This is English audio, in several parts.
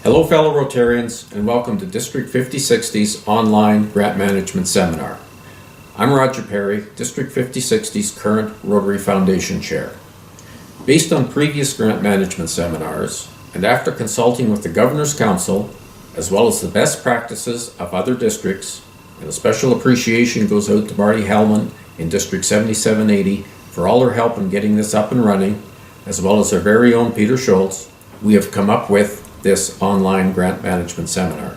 Hello fellow Rotarians and welcome to District 5060's online grant management seminar. I'm Roger Perry, District 5060's current Rotary Foundation Chair. Based on previous grant management seminars and after consulting with the Governor's Council as well as the best practices of other districts, and a special appreciation goes out to Marty Hellman in District 7780 for all her help in getting this up and running, as well as our very own Peter Schultz, we have come up with this online grant management seminar.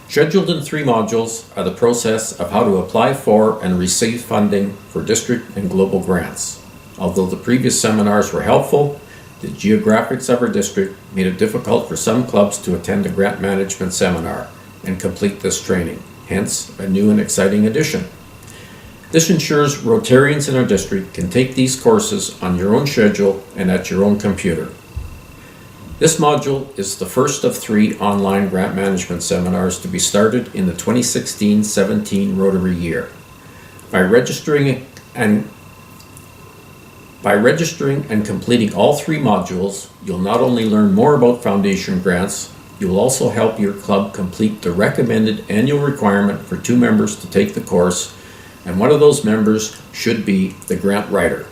Scheduled in 3 modules are the process of how to apply for and receive funding for district and global grants. Although the previous seminars were helpful, the geographics of our district made it difficult for some clubs to attend a grant management seminar and complete this training, hence a new and exciting addition. This ensures Rotarians in our district can take these courses on your own schedule and at your own computer. This module is the first of 3 online grant management seminars to be started in the 2016-17 Rotary year. By registering and completing all 3 modules, you'll not only learn more about foundation grants, you will also help your club complete the recommended annual requirement for 2 members to take the course, and one of those members should be the grant writer.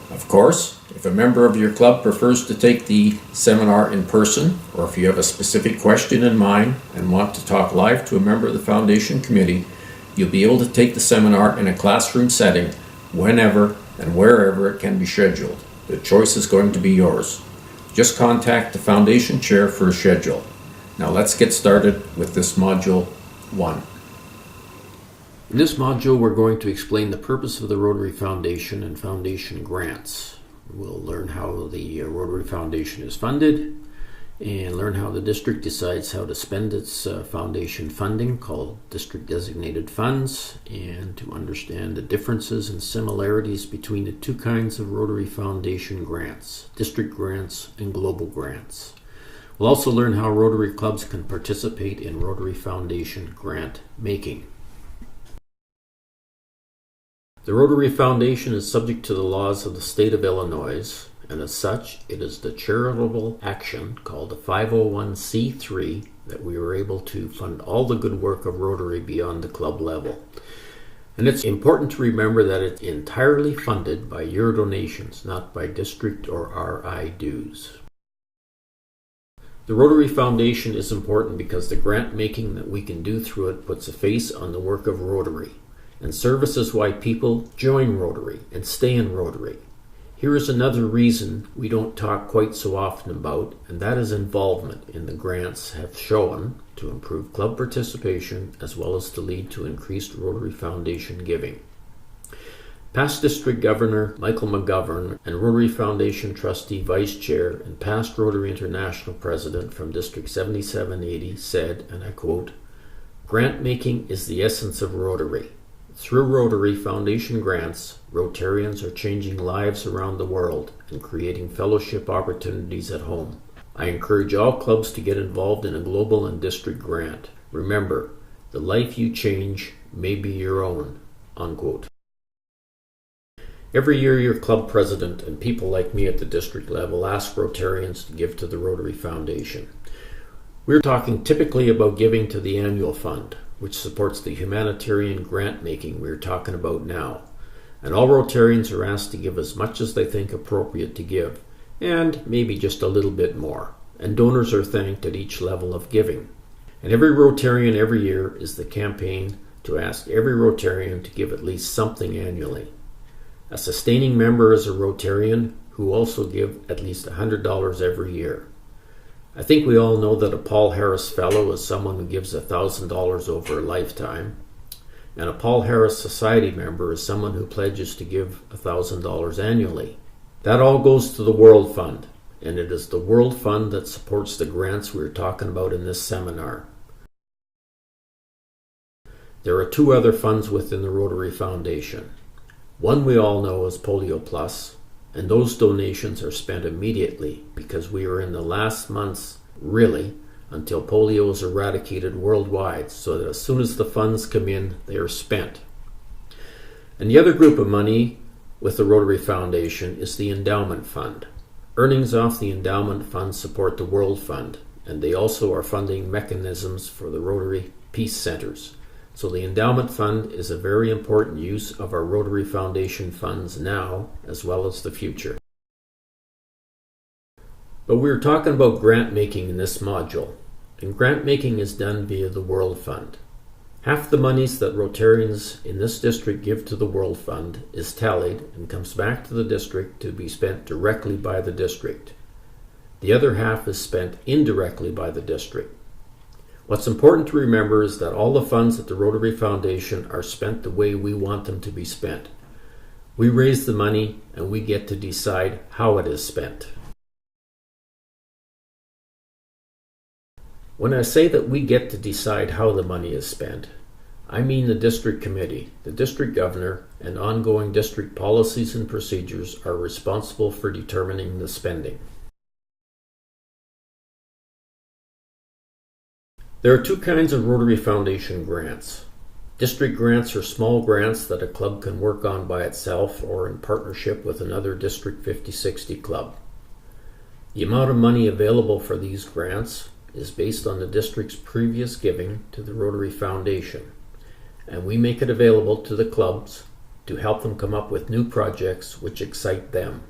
Of course, if a member of your club prefers to take the seminar in person, or if you have a specific question in mind and want to talk live to a member of the Foundation Committee, you'll be able to take the seminar in a classroom setting whenever and wherever it can be scheduled. The choice is going to be yours. Just contact the Foundation Chair for a schedule. Now let's get started with this Module 1. In this module, we're going to explain the purpose of the Rotary Foundation and Foundation grants. We'll learn how the Rotary Foundation is funded and learn how the district decides how to spend its foundation funding, called district designated funds, and to understand the differences and similarities between the 2 kinds of Rotary Foundation grants, district grants and global grants. We'll also learn how Rotary clubs can participate in Rotary Foundation grant making. The Rotary Foundation is subject to the laws of the state of Illinois, and as such, it is the charitable action called a 501c3 that we were able to fund all the good work of Rotary beyond the club level. And it's important to remember that it's entirely funded by your donations, not by district or RI dues. The Rotary Foundation is important because the grant making that we can do through it puts a face on the work of Rotary, and services why people join Rotary and stay in Rotary. Here is another reason we don't talk quite so often about, and that is involvement in the grants have shown to improve club participation as well as to lead to increased Rotary Foundation giving. Past District Governor Michael McGovern and Rotary Foundation Trustee Vice Chair and past Rotary International President from District 7780 said, and I quote, "Grant making is the essence of Rotary. Through Rotary Foundation grants, Rotarians are changing lives around the world and creating fellowship opportunities at home. I encourage all clubs to get involved in a global and district grant. Remember, the life you change may be your own." Unquote. Every year your club president and people like me at the district level ask Rotarians to give to the Rotary Foundation. We're talking typically about giving to the annual fund, which supports the humanitarian grant making we're talking about now. And all Rotarians are asked to give as much as they think appropriate to give, and maybe just a little bit more. And donors are thanked at each level of giving. And every Rotarian every year is the campaign to ask every Rotarian to give at least something annually. A sustaining member is a Rotarian who also give at least $100 every year. I think we all know that a Paul Harris Fellow is someone who gives $1,000 over a lifetime, and a Paul Harris Society member is someone who pledges to give $1,000 annually. That all goes to the World Fund, and it is the World Fund that supports the grants we're talking about in this seminar. There are 2 other funds within the Rotary Foundation. One we all know is Polio Plus, and those donations are spent immediately because we are in the last months, really, until polio is eradicated worldwide, so that as soon as the funds come in, they are spent. And the other group of money with the Rotary Foundation is the Endowment Fund. Earnings off the Endowment Fund support the World Fund, and they also are funding mechanisms for the Rotary Peace Centers. So the endowment fund is a very important use of our Rotary Foundation funds now as well as the future. But we're talking about grant making in this module, and grant making is done via the World Fund. Half the monies that Rotarians in this district give to the World Fund is tallied and comes back to the district to be spent directly by the district. The other half is spent indirectly by the district. What's important to remember is that all the funds at the Rotary Foundation are spent the way we want them to be spent. We raise the money and we get to decide how it is spent. When I say that we get to decide how the money is spent, I mean the district committee, the district governor, and ongoing district policies and procedures are responsible for determining the spending. There are two kinds of Rotary Foundation grants. District grants are small grants that a club can work on by itself or in partnership with another District 5060 club. The amount of money available for these grants is based on the district's previous giving to the Rotary Foundation, and we make it available to the clubs to help them come up with new projects which excite them.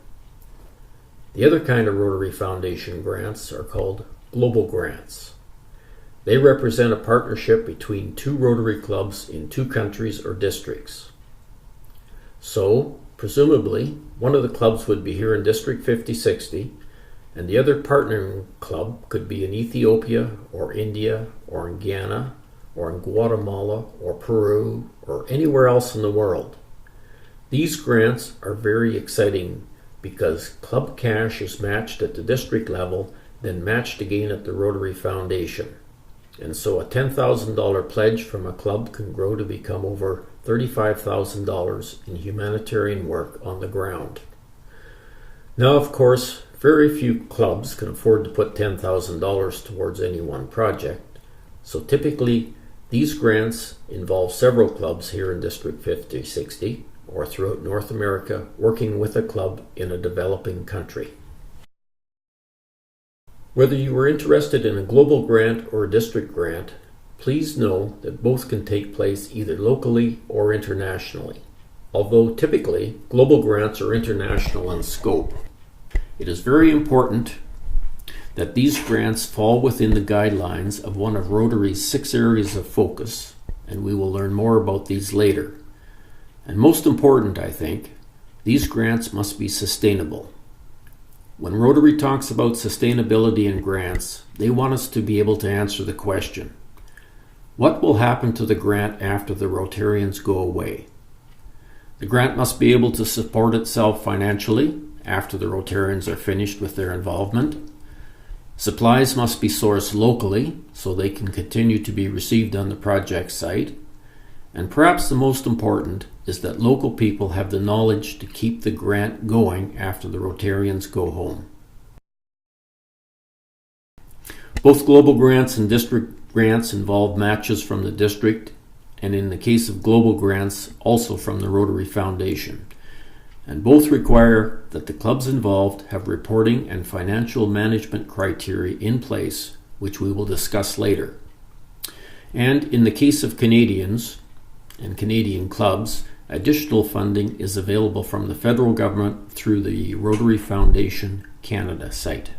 The other kind of Rotary Foundation grants are called global grants. They represent a partnership between two Rotary clubs in two countries or districts. So, presumably, one of the clubs would be here in District 5060, and the other partnering club could be in Ethiopia or India or in Ghana or in Guatemala or Peru or anywhere else in the world. These grants are very exciting because club cash is matched at the district level, then matched again at the Rotary Foundation. And so a $10,000 pledge from a club can grow to become over $35,000 in humanitarian work on the ground. Now, of course, very few clubs can afford to put $10,000 towards any one project, so typically these grants involve several clubs here in District 5060 or throughout North America working with a club in a developing country. Whether you are interested in a global grant or a district grant, please know that both can take place either locally or internationally. Although typically, global grants are international in scope. It is very important that these grants fall within the guidelines of one of Rotary's 6 areas of focus, and we will learn more about these later. And most important, I think, these grants must be sustainable. When Rotary talks about sustainability in grants, they want us to be able to answer the question, what will happen to the grant after the Rotarians go away? The grant must be able to support itself financially after the Rotarians are finished with their involvement. Supplies must be sourced locally so they can continue to be received on the project site. And perhaps the most important is that local people have the knowledge to keep the grant going after the Rotarians go home. Both global grants and district grants involve matches from the district, and in the case of global grants, also from the Rotary Foundation. And both require that the clubs involved have reporting and financial management criteria in place, which we will discuss later. And in the case of Canadians and Canadian clubs, additional funding is available from the federal government through the Rotary Foundation Canada site.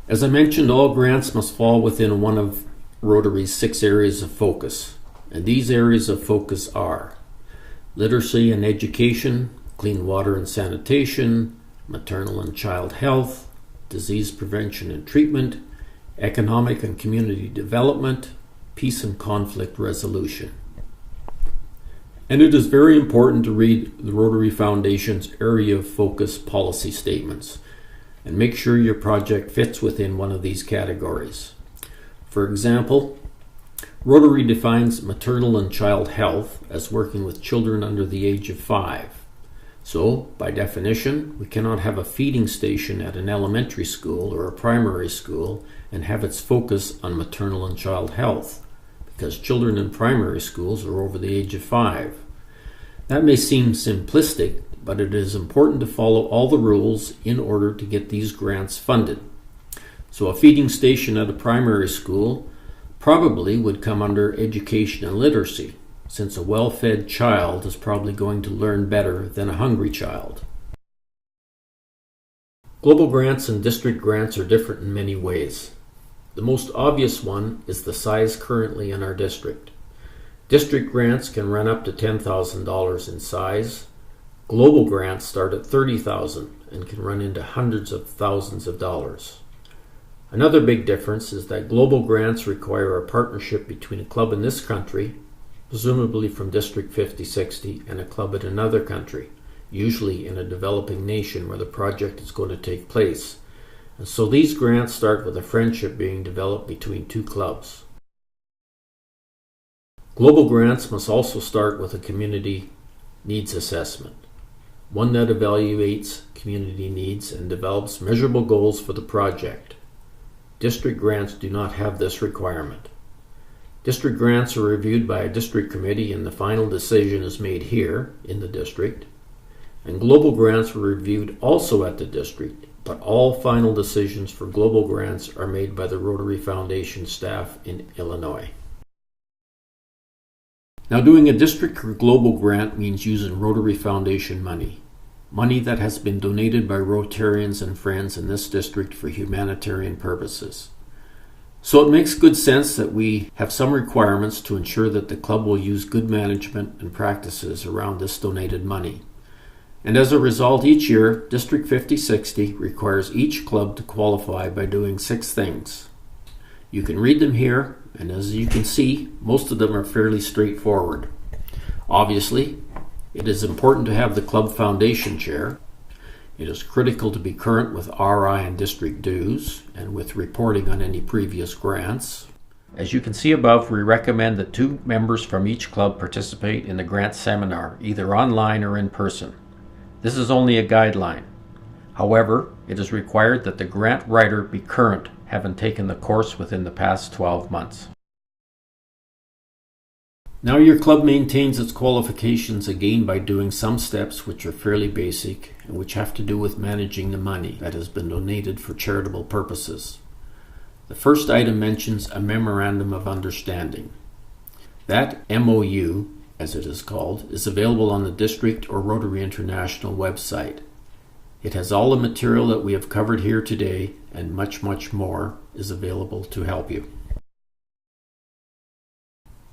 As I mentioned, all grants must fall within one of Rotary's 6 areas of focus, and these areas of focus are literacy and education, clean water and sanitation, maternal and child health, disease prevention and treatment, economic and community development, peace and conflict resolution. And it is very important to read the Rotary Foundation's area of focus policy statements and make sure your project fits within one of these categories. For example, Rotary defines maternal and child health as working with children under the age of 5. So, by definition, we cannot have a feeding station at an elementary school or a primary school and have its focus on maternal and child health, because children in primary schools are over the age of 5. That may seem simplistic, but it is important to follow all the rules in order to get these grants funded. So a feeding station at a primary school probably would come under education and literacy, since a well-fed child is probably going to learn better than a hungry child. Global grants and district grants are different in many ways. The most obvious one is the size currently in our district. District grants can run up to $10,000 in size. Global grants start at $30,000 and can run into hundreds of thousands of dollars. Another big difference is that global grants require a partnership between a club in this country, presumably from District 5060, and a club in another country, usually in a developing nation where the project is going to take place. And so these grants start with a friendship being developed between two clubs. Global grants must also start with a community needs assessment, one that evaluates community needs and develops measurable goals for the project. District grants do not have this requirement. District grants are reviewed by a district committee and the final decision is made here in the district. And global grants are reviewed also at the district, but all final decisions for global grants are made by the Rotary Foundation staff in Illinois. Now, doing a district or global grant means using Rotary Foundation money that has been donated by Rotarians and friends in this district for humanitarian purposes. So it makes good sense that we have some requirements to ensure that the club will use good management and practices around this donated money. And as a result, each year, District 5060 requires each club to qualify by doing 6 things. You can read them here, and as you can see, most of them are fairly straightforward. Obviously, it is important to have the club foundation chair. It is critical to be current with RI and district dues, and with reporting on any previous grants. As you can see above, we recommend that 2 members from each club participate in the grant seminar, either online or in person. This is only a guideline. However, it is required that the grant writer be current, having taken the course within the past 12 months. Now your club maintains its qualifications again by doing some steps which are fairly basic and which have to do with managing the money that has been donated for charitable purposes. The first item mentions a Memorandum of Understanding. That MOU, as it is called, is available on the District or Rotary International website. It has all the material that we have covered here today, and much, much more is available to help you.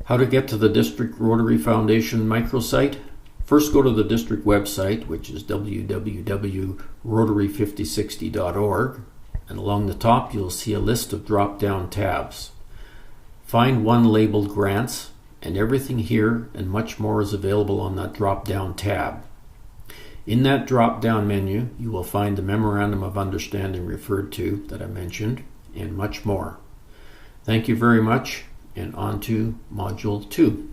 How to get to the District Rotary Foundation microsite? First, go to the district website, which is www.rotary5060.org, and along the top you'll see a list of drop-down tabs. Find one labeled Grants, and everything here and much more is available on that drop-down tab. In that drop-down menu, you will find the Memorandum of Understanding referred to that I mentioned, and much more. Thank you very much, and on to Module 2.